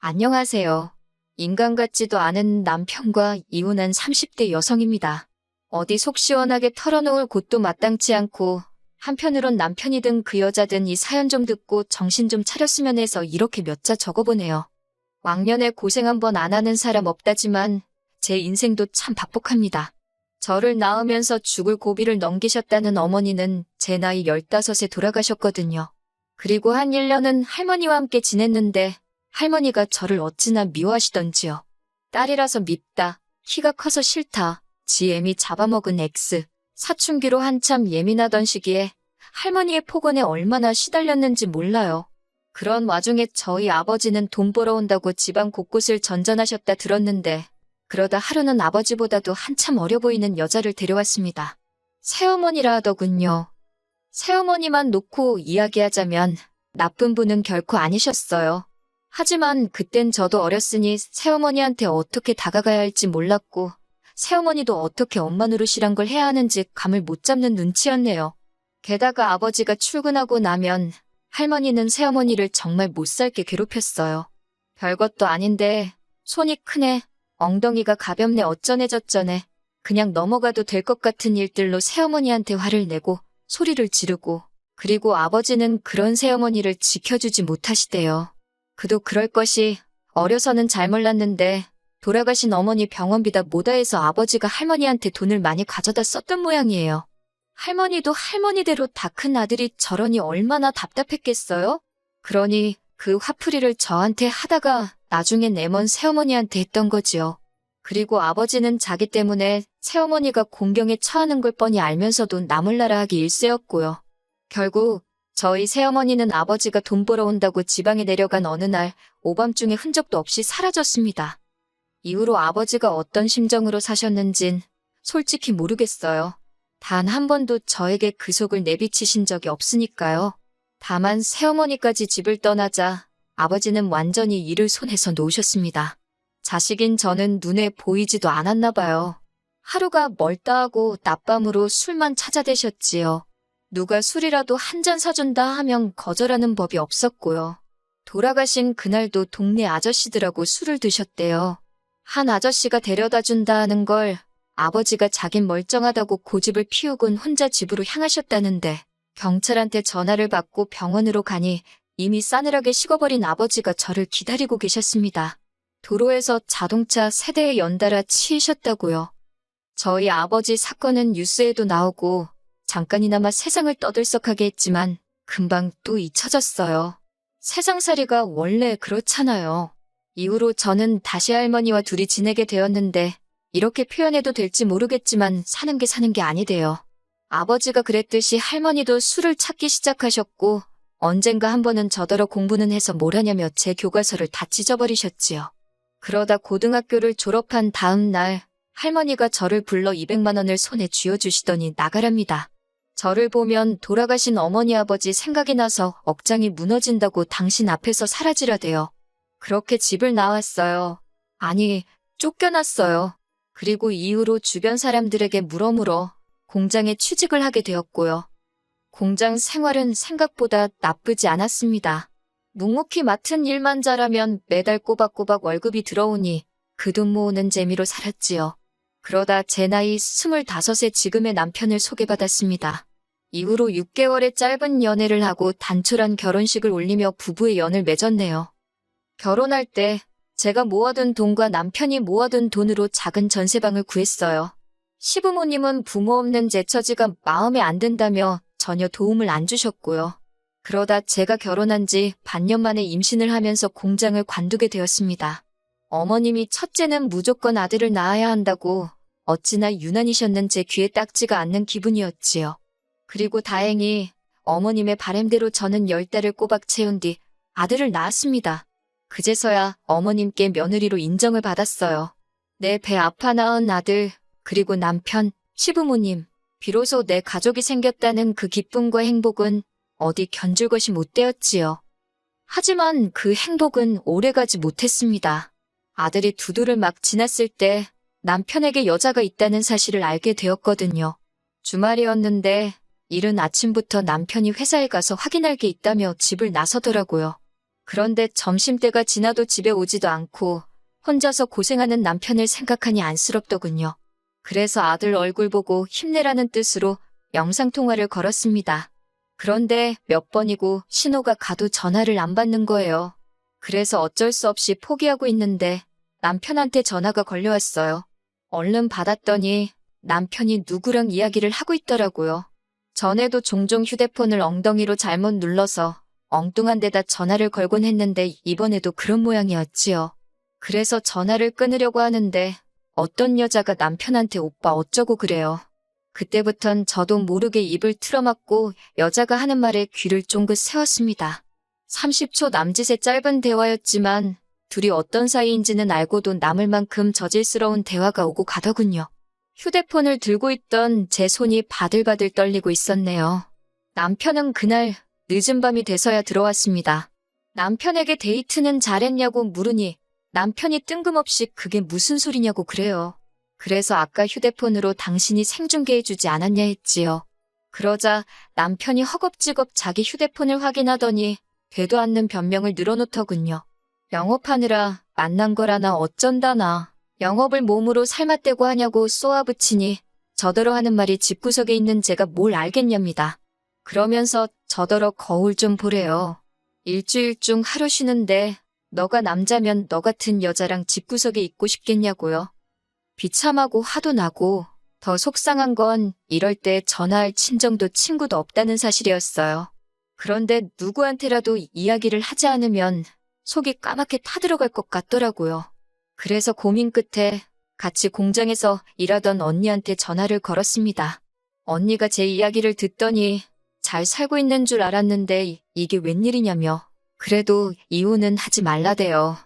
안녕하세요. 인간 같지도 않은 남편과 이혼한 30대 여성입니다. 어디 속 시원하게 털어놓을 곳도 마땅치 않고 한편으론 남편이든 그 여자든 이 사연 좀 듣고 정신 좀 차렸으면 해서 이렇게 몇 자 적어보네요. 왕년에 고생 한번 안 하는 사람 없다지만 제 인생도 참 박복합니다. 저를 낳으면서 죽을 고비를 넘기셨다는 어머니는 제 나이 15에 돌아가셨거든요. 그리고 한 1년은 할머니와 함께 지냈는데 할머니가 저를 어찌나 미워하시던지요. 딸이라서 밉다, 키가 커서 싫다, 지 애미 잡아먹은 X, 사춘기로 한참 예민하던 시기에 할머니의 폭언에 얼마나 시달렸는지 몰라요. 그런 와중에 저희 아버지는 돈 벌어온다고 집안 곳곳을 전전하셨다 들었는데 그러다 하루는 아버지보다도 한참 어려 보이는 여자를 데려왔습니다. 새어머니라 하더군요. 새어머니만 놓고 이야기하자면 나쁜 분은 결코 아니셨어요. 하지만 그땐 저도 어렸으니 새어머니한테 어떻게 다가가야 할지 몰랐고 새어머니도 어떻게 엄마 노릇이란 걸 해야 하는지 감을 못 잡는 눈치였네요. 게다가 아버지가 출근하고 나면 할머니는 새어머니를 정말 못살게 괴롭혔어요. 별것도 아닌데 손이 크네, 엉덩이가 가볍네 어쩌네 저쩌네 그냥 넘어가도 될 것 같은 일들로 새어머니한테 화를 내고 소리를 지르고 그리고 아버지는 그런 새어머니를 지켜주지 못하시대요. 그도 그럴 것이 어려서는 잘 몰랐는데 돌아가신 어머니 병원비다 뭐다 해서 아버지가 할머니한테 돈을 많이 가져다 썼던 모양이에요. 할머니도 할머니대로 다 큰 아들이 저러니 얼마나 답답했겠어요? 그러니 그 화풀이를 저한테 하다가 나중엔 애먼 새어머니한테 했던 거지요. 그리고 아버지는 자기 때문에 새어머니가 공경에 처하는 걸 뻔히 알면서도 나몰라라 하기 일쑤였고요. 결국 저희 새어머니는 아버지가 돈 벌어온다고 지방에 내려간 어느 날 오밤중에 흔적도 없이 사라졌습니다. 이후로 아버지가 어떤 심정으로 사셨는진 솔직히 모르겠어요. 단 한 번도 저에게 그 속을 내비치신 적이 없으니까요. 다만 새어머니까지 집을 떠나자 아버지는 완전히 일을 손에서 놓으셨습니다. 자식인 저는 눈에 보이지도 않았나 봐요. 하루가 멀다 하고 낮밤으로 술만 찾아대셨지요. 누가 술이라도 한 잔 사준다 하면 거절하는 법이 없었고요. 돌아가신 그날도 동네 아저씨들하고 술을 드셨대요. 한 아저씨가 데려다 준다 하는 걸 아버지가 자긴 멀쩡하다고 고집을 피우곤 혼자 집으로 향하셨다는데 경찰한테 전화를 받고 병원으로 가니 이미 싸늘하게 식어버린 아버지가 저를 기다리고 계셨습니다. 도로에서 자동차 세대에 연달아 치이셨다고요. 저희 아버지 사건은 뉴스에도 나오고 잠깐이나마 세상을 떠들썩하게 했지만 금방 또 잊혀졌어요. 세상살이가 원래 그렇잖아요. 이후로 저는 다시 할머니와 둘이 지내게 되었는데 이렇게 표현해도 될지 모르겠지만 사는 게 아니대요. 아버지가 그랬듯이 할머니도 술을 찾기 시작하셨고 언젠가 한 번은 저더러 공부는 해서 뭘 하냐며 제 교과서를 다 찢어버리셨지요. 그러다 고등학교를 졸업한 다음 날 할머니가 저를 불러 200만 원을 손에 쥐어주시더니 나가랍니다. 저를 보면 돌아가신 어머니 아버지 생각이 나서 억장이 무너진다고 당신 앞에서 사라지라대요. 그렇게 집을 나왔어요. 아니, 쫓겨났어요. 그리고 이후로 주변 사람들에게 물어물어 공장에 취직을 하게 되었고요. 공장 생활은 생각보다 나쁘지 않았습니다. 묵묵히 맡은 일만 잘하면 매달 꼬박꼬박 월급이 들어오니 그 돈 모으는 재미로 살았지요. 그러다 제 나이 25에 지금의 남편을 소개받았습니다. 이후로 6개월의 짧은 연애를 하고 단촐한 결혼식을 올리며 부부의 연을 맺었네요. 결혼할 때 제가 모아둔 돈과 남편이 모아둔 돈으로 작은 전세방을 구했어요. 시부모님은 부모 없는 제 처지가 마음에 안 든다며 전혀 도움을 안 주셨고요. 그러다 제가 결혼한 지 반년 만에 임신을 하면서 공장을 관두게 되었습니다. 어머님이 첫째는 무조건 아들을 낳아야 한다고 어찌나 유난이셨는 제 귀에 딱지가 않는 기분이었지요. 그리고 다행히 어머님의 바램대로 저는 10달을 꼬박 채운 뒤 아들을 낳았습니다. 그제서야 어머님께 며느리로 인정을 받았어요. 내 배 아파 낳은 아들, 그리고 남편, 시부모님, 비로소 내 가족이 생겼다는 그 기쁨과 행복은 어디 견줄 것이 못 되었지요. 하지만 그 행복은 오래가지 못했습니다. 아들이 두두를 막 지났을 때 남편에게 여자가 있다는 사실을 알게 되었거든요. 주말이었는데 이른 아침부터 남편이 회사에 가서 확인할 게 있다며 집을 나서더라고요. 그런데 점심때가 지나도 집에 오지도 않고 혼자서 고생하는 남편을 생각하니 안쓰럽더군요. 그래서 아들 얼굴 보고 힘내라는 뜻으로 영상통화를 걸었습니다. 그런데 몇 번이고 신호가 가도 전화를 안 받는 거예요. 그래서 어쩔 수 없이 포기하고 있는데 남편한테 전화가 걸려왔어요. 얼른 받았더니 남편이 누구랑 이야기를 하고 있더라고요. 전에도 종종 휴대폰을 엉덩이로 잘못 눌러서 엉뚱한 데다 전화를 걸곤 했는데 이번에도 그런 모양이었지요. 그래서 전화를 끊으려고 하는데 어떤 여자가 남편한테 오빠 어쩌고 그래요. 그때부턴 저도 모르게 입을 틀어막고 여자가 하는 말에 귀를 쫑긋 세웠습니다. 30초 남짓의 짧은 대화였지만 둘이 어떤 사이인지는 알고도 남을 만큼 저질스러운 대화가 오고 가더군요. 휴대폰을 들고 있던 제 손이 바들바들 떨리고 있었네요. 남편은 그날 늦은 밤이 돼서야 들어왔습니다. 남편에게 데이트는 잘했냐고 물으니 남편이 뜬금없이 그게 무슨 소리냐고 그래요. 그래서 아까 휴대폰으로 당신이 생중계해주지 않았냐 했지요. 그러자 남편이 허겁지겁 자기 휴대폰을 확인하더니 되도 않는 변명을 늘어놓더군요. 영업하느라 만난 거라나 어쩐다나 영업을 몸으로 삶아떼고 하냐고 쏘아붙이니 저더러 하는 말이 집구석에 있는 제가 뭘 알겠냐입니다. 그러면서 저더러 거울 좀 보래요. 일주일 중 하루 쉬는데 너가 남자면 너 같은 여자랑 집구석에 있고 싶겠냐고요. 비참하고 화도 나고 더 속상한 건 이럴 때 전화할 친정도 친구도 없다는 사실이었어요. 그런데 누구한테라도 이야기를 하지 않으면 속이 까맣게 타들어갈 것 같더라고요. 그래서 고민 끝에 같이 공장에서 일하던 언니한테 전화를 걸었습니다. 언니가 제 이야기를 듣더니 잘 살고 있는 줄 알았는데 이게 웬일이냐며 그래도 이혼은 하지 말라대요.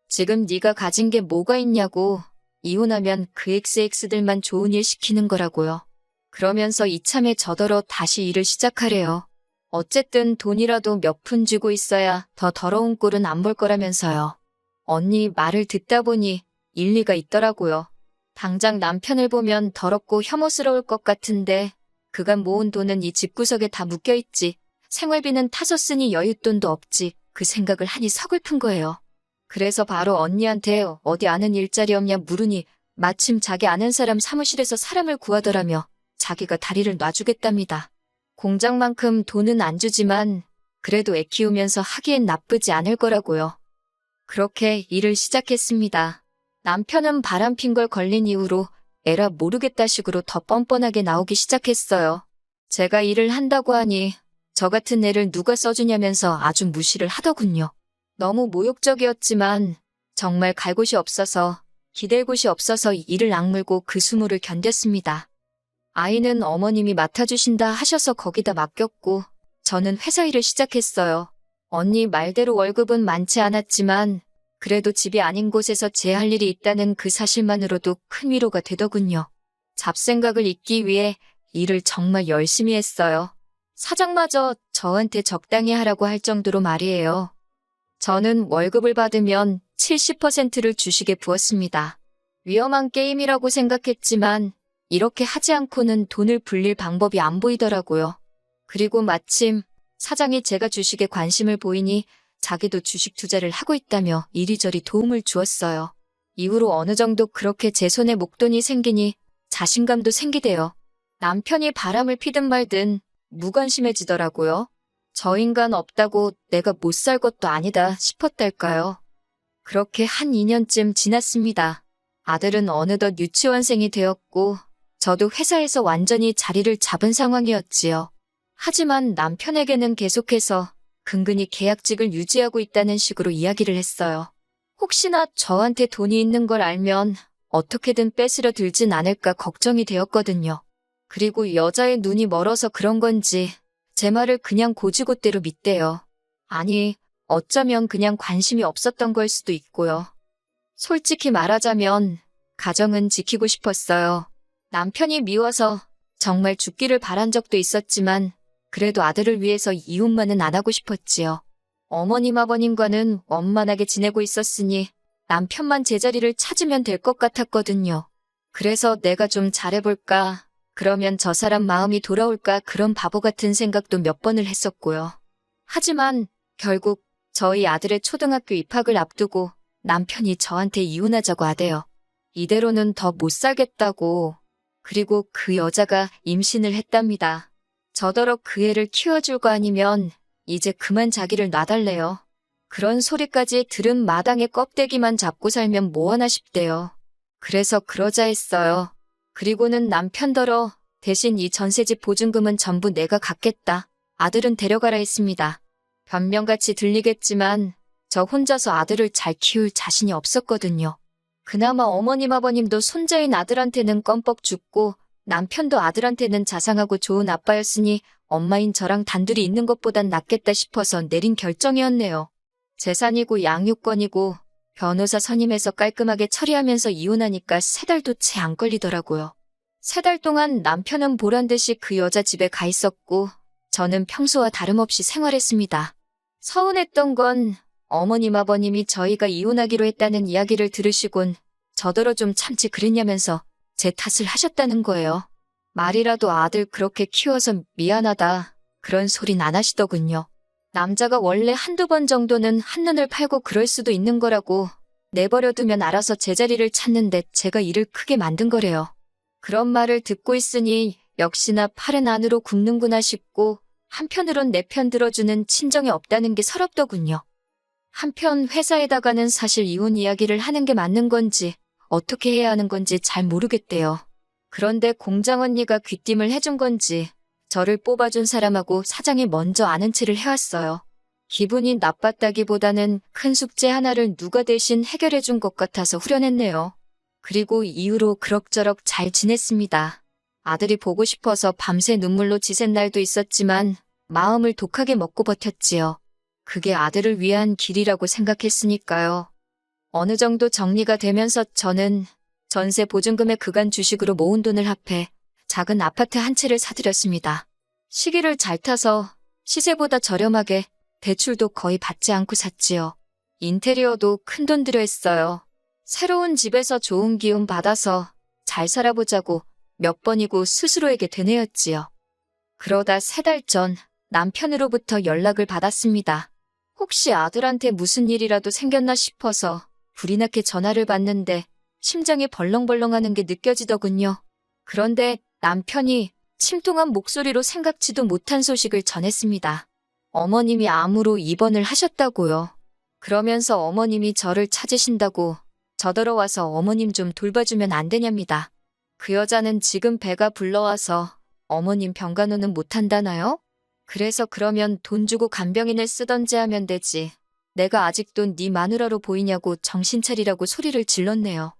지금 네가 가진 게 뭐가 있냐고 이혼하면 그 XX들만 좋은 일 시키는 거라고요. 그러면서 이참에 저더러 다시 일을 시작하래요. 어쨌든 돈이라도 몇 푼 쥐고 있어야 더 더러운 꼴은 안 볼 거라면서요. 언니 말을 듣다 보니 일리가 있더라고요. 당장 남편을 보면 더럽고 혐오스러울 것 같은데 그간 모은 돈은 이 집구석에 다 묶여있지. 생활비는 타서 쓰니 여윳돈도 없지. 그 생각을 하니 서글픈 거예요. 그래서 바로 언니한테 어디 아는 일자리 없냐 물으니 마침 자기 아는 사람 사무실에서 사람을 구하더라며 자기가 다리를 놔주겠답니다. 공장만큼 돈은 안 주지만 그래도 애 키우면서 하기엔 나쁘지 않을 거라고요. 그렇게 일을 시작했습니다. 남편은 바람핀 걸 걸린 이후로 에라 모르겠다 식으로 더 뻔뻔하게 나오기 시작했어요. 제가 일을 한다고 하니 저 같은 애를 누가 써주냐면서 아주 무시를 하더군요. 너무 모욕적이었지만 정말 갈 곳이 없어서 기댈 곳이 없어서 이를 악물고 그 수모를 견뎠습니다. 아이는 어머님이 맡아주신다 하셔서 거기다 맡겼고 저는 회사 일을 시작했어요. 언니 말대로 월급은 많지 않았지만 그래도 집이 아닌 곳에서 제 할 일이 있다는 그 사실만으로도 큰 위로가 되더군요. 잡생각을 잊기 위해 일을 정말 열심히 했어요. 사장마저 저한테 적당히 하라고 할 정도로 말이에요. 저는 월급을 받으면 70%를 주식에 부었습니다. 위험한 게임이라고 생각했지만 이렇게 하지 않고는 돈을 불릴 방법이 안 보이더라고요. 그리고 마침 사장이 제가 주식에 관심을 보이니 자기도 주식 투자를 하고 있다며 이리저리 도움을 주었어요. 이후로 어느 정도 그렇게 제 손에 목돈이 생기니 자신감도 생기대요. 남편이 바람을 피든 말든 무관심해지더라고요. 저 인간 없다고 내가 못 살 것도 아니다 싶었달까요. 그렇게 한 2년쯤 지났습니다. 아들은 어느덧 유치원생이 되었고 저도 회사에서 완전히 자리를 잡은 상황이었지요. 하지만 남편에게는 계속해서 근근히 계약직을 유지하고 있다는 식으로 이야기를 했어요. 혹시나 저한테 돈이 있는 걸 알면 어떻게든 뺏으려 들진 않을까 걱정이 되었거든요. 그리고 여자의 눈이 멀어서 그런 건지 제 말을 그냥 고지고대로 믿대요. 아니, 어쩌면 그냥 관심이 없었던 걸 수도 있고요. 솔직히 말하자면 가정은 지키고 싶었어요. 남편이 미워서 정말 죽기를 바란 적도 있었지만 그래도 아들을 위해서 이혼만은 안 하고 싶었지요. 어머님 아버님과는 원만하게 지내고 있었으니 남편만 제자리를 찾으면 될 것 같았거든요. 그래서 내가 좀 잘해볼까, 그러면 저 사람 마음이 돌아올까 그런 바보 같은 생각도 몇 번을 했었고요. 하지만 결국 저희 아들의 초등학교 입학을 앞두고 남편이 저한테 이혼하자고 하대요. 이대로는 더 못 살겠다고. 그리고 그 여자가 임신을 했답니다. 저더러 그 애를 키워줄 거 아니면 이제 그만 자기를 놔달래요. 그런 소리까지 들은 마당에 껍데기만 잡고 살면 뭐하나 싶대요. 그래서 그러자 했어요. 그리고는 남편더러 대신 이 전세집 보증금은 전부 내가 갚겠다. 아들은 데려가라 했습니다. 변명같이 들리겠지만 저 혼자서 아들을 잘 키울 자신이 없었거든요. 그나마 어머님 아버님도 손자인 아들한테는 껌뻑 죽고 남편도 아들한테는 자상하고 좋은 아빠였으니 엄마인 저랑 단둘이 있는 것보단 낫겠다 싶어서 내린 결정이었네요. 재산이고 양육권이고 변호사 선임해서 깔끔하게 처리하면서 이혼하니까 3달도 채 안 걸리더라고요. 3달 동안 남편은 보란듯이 그 여자 집에 가 있었고 저는 평소와 다름없이 생활했습니다. 서운했던 건 어머님 아버님이 저희가 이혼하기로 했다는 이야기를 들으시곤 저더러 좀 참지 그랬냐면서 제 탓을 하셨다는 거예요. 말이라도 아들 그렇게 키워서 미안하다 그런 소린 안 하시더군요. 남자가 원래 한두 번 정도는 한눈을 팔고 그럴 수도 있는 거라고 내버려두면 알아서 제자리를 찾는데 제가 일을 크게 만든 거래요. 그런 말을 듣고 있으니 역시나 팔은 안으로 굽는구나 싶고 한편으론 내 편 들어주는 친정이 없다는 게 서럽더군요. 한편 회사에다가는 사실 이혼 이야기를 하는 게 맞는 건지 어떻게 해야 하는 건지 잘 모르겠대요. 그런데 공장 언니가 귀띔을 해준 건지 저를 뽑아준 사람하고 사장이 먼저 아는 체를 해왔어요. 기분이 나빴다기보다는 큰 숙제 하나를 누가 대신 해결해준 것 같아서 후련했네요. 그리고 이후로 그럭저럭 잘 지냈습니다. 아들이 보고 싶어서 밤새 눈물로 지샌 날도 있었지만 마음을 독하게 먹고 버텼지요. 그게 아들을 위한 길이라고 생각했으니까요. 어느 정도 정리가 되면서 저는 전세 보증금의 그간 주식으로 모은 돈을 합해 작은 아파트 한 채를 사들였습니다. 시기를 잘 타서 시세보다 저렴하게 대출도 거의 받지 않고 샀지요. 인테리어도 큰돈 들여 했어요. 새로운 집에서 좋은 기운 받아서 잘 살아보자고 몇 번이고 스스로에게 되뇌었지요. 그러다 3달 전 남편으로부터 연락을 받았습니다. 혹시 아들한테 무슨 일이라도 생겼나 싶어서 불이 나게 전화를 받는데 심장이 벌렁벌렁하는 게 느껴지더군요. 그런데 남편이 침통한 목소리로 생각지도 못한 소식을 전했습니다. 어머님이 암으로 입원을 하셨다고요. 그러면서 어머님이 저를 찾으신다고 저더러 와서 어머님 좀 돌봐주면 안 되냐입니다. 그 여자는 지금 배가 불러와서 어머님 병간호는 못한다나요? 그래서 그러면 돈 주고 간병인을 쓰던지 하면 되지. 내가 아직도 네 마누라로 보이냐고 정신 차리라고 소리를 질렀네요.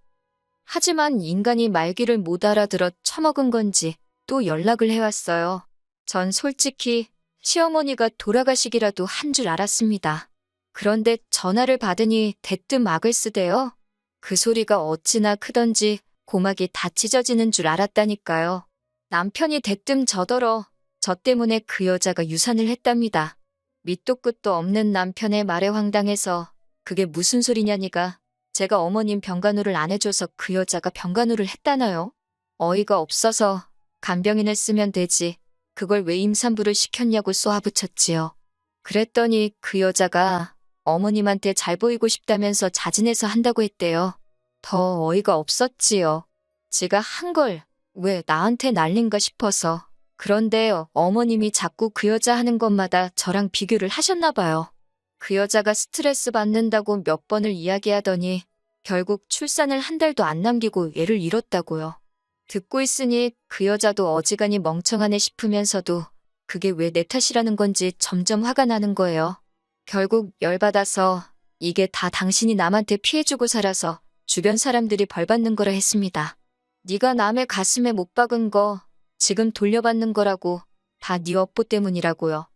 하지만 인간이 말귀를 못 알아들어 처먹은 건지 또 연락을 해왔어요. 전 솔직히 시어머니가 돌아가시기라도 한 줄 알았습니다. 그런데 전화를 받으니 대뜸 악을 쓰대요. 그 소리가 어찌나 크던지 고막이 다 찢어지는 줄 알았다니까요. 남편이 대뜸 저더러 저 때문에 그 여자가 유산을 했답니다. 밑도 끝도 없는 남편의 말에 황당해서 그게 무슨 소리냐니가 제가 어머님 병간호를 안 해줘서 그 여자가 병간호를 했다나요? 어이가 없어서 간병인을 쓰면 되지. 그걸 왜 임산부를 시켰냐고 쏘아붙였지요. 그랬더니 그 여자가 어머님한테 잘 보이고 싶다면서 자진해서 한다고 했대요. 더 어이가 없었지요. 지가 한 걸 왜 나한테 날린가 싶어서. 그런데 어머님이 자꾸 그 여자 하는 것마다 저랑 비교를 하셨나 봐요. 그 여자가 스트레스 받는다고 몇 번을 이야기하더니 결국 출산을 한 달도 안 남기고 애를 잃었다고요. 듣고 있으니 그 여자도 어지간히 멍청하네 싶으면서도 그게 왜 내 탓이라는 건지 점점 화가 나는 거예요. 결국 열받아서 이게 다 당신이 남한테 피해주고 살아서 주변 사람들이 벌받는 거라 했습니다. 네가 남의 가슴에 못 박은 거 지금 돌려받는 거라고 다 네 업보 때문이라고요.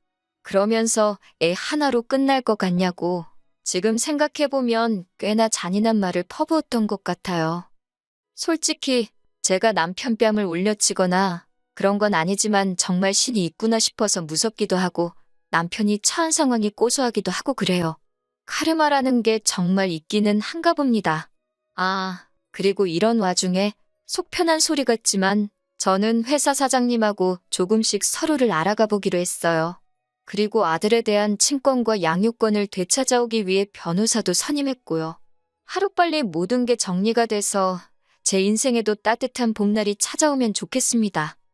그러면서 애 하나로 끝날 것 같냐고 지금 생각해보면 꽤나 잔인한 말을 퍼부었던 것 같아요. 솔직히 제가 남편 뺨을 올려치거나 그런 건 아니지만 정말 신이 있구나 싶어서 무섭기도 하고 남편이 처한 상황이 고소하기도 하고 그래요. 카르마라는 게 정말 있기는 한가 봅니다. 아, 그리고 이런 와중에 속 편한 소리 같지만 저는 회사 사장님하고 조금씩 서로를 알아가 보기로 했어요. 그리고 아들에 대한 친권과 양육권을 되찾아오기 위해 변호사도 선임했고요. 하루빨리 모든 게 정리가 돼서 제 인생에도 따뜻한 봄날이 찾아오면 좋겠습니다.